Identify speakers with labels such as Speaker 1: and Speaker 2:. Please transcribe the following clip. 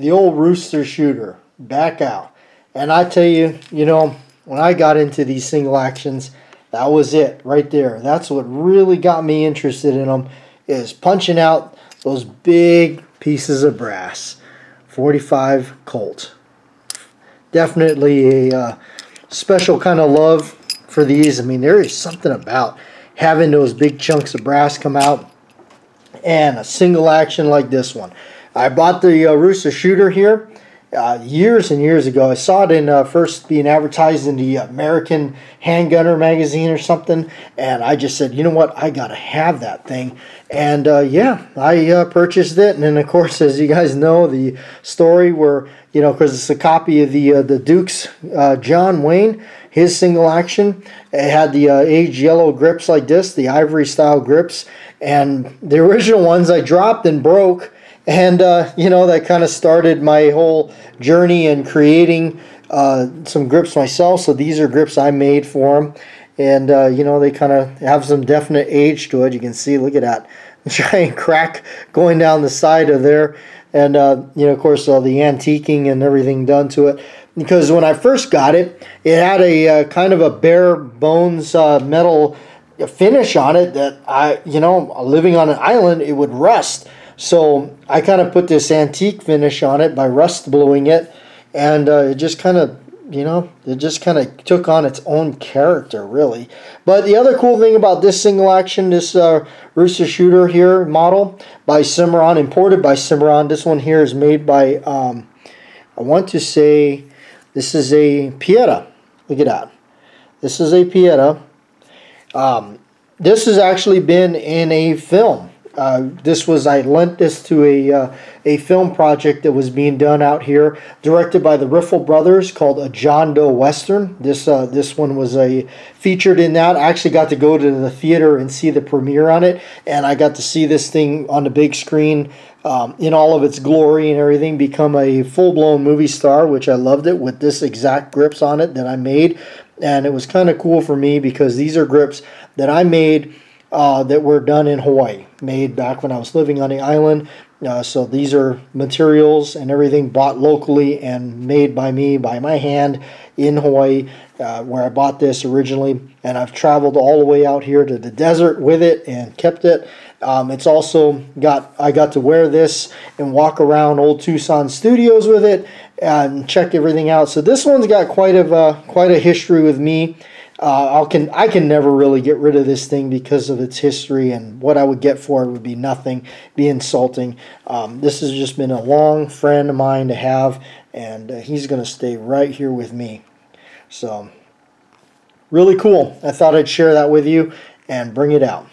Speaker 1: the old rooster shooter back out. And I tell you, you know, when I got into these single actions, that was it right there. That's what really got me interested in them, is punching out those big pieces of brass. 45 Colt. Definitely a special kind of love for these. I mean, there is something about having those big chunks of brass come out and a single action like this one. I bought the Rooster shooter here years and years ago. I saw it in first being advertised in the American Handgunner magazine or something, and I just said, you know what, I gotta have that thing. And yeah, I purchased it. And then of course, as you guys know, the story where, you know, because it's a copy of the Duke's John Wayne, his single action. It had the aged yellow grips like this, the ivory style grips, and the original ones I dropped and broke. And, you know, that kind of started my whole journey in creating some grips myself. So these are grips I made for them. And, you know, they kind of have some definite age to it. You can see, look at that giant crack going down the side of there. And, you know, of course, all the antiquing and everything done to it. Because when I first got it, it had a kind of a bare bones metal finish on it that you know, living on an island, it would rust. So I kind of put this antique finish on it by rust blowing it, and it just kind of, you know, it just kind of took on its own character, really. But the other cool thing about this single action, this Rooster shooter here model by Cimarron, imported by Cimarron. This one here is made by, I want to say, this is a Pieta. Look at that. This is a Pieta. This has actually been in a film. I lent this to a film project that was being done out here, directed by the Riffle brothers, called A John Doe Western. This one was featured in that. I actually got to go to the theater and see the premiere on it, and I got to see this thing on the big screen in all of its glory and everything, become a full-blown movie star, which I loved it, with this exact grips on it that I made. And it was kind of cool for me because these are grips that I made that were done in Hawaii, made back when I was living on the island. So these are materials and everything bought locally and made by me, by my hand, in Hawaii, where I bought this originally. And I've traveled all the way out here to the desert with it and kept it. It's also I got to wear this and walk around old Tucson studios with it and check everything out. So this one's got quite a history with me. I can never really get rid of this thing because of its history, and what I would get for it would be nothing, be insulting. This has just been a long friend of mine to have, and he's going to stay right here with me. So, really cool. I thought I'd share that with you and bring it out.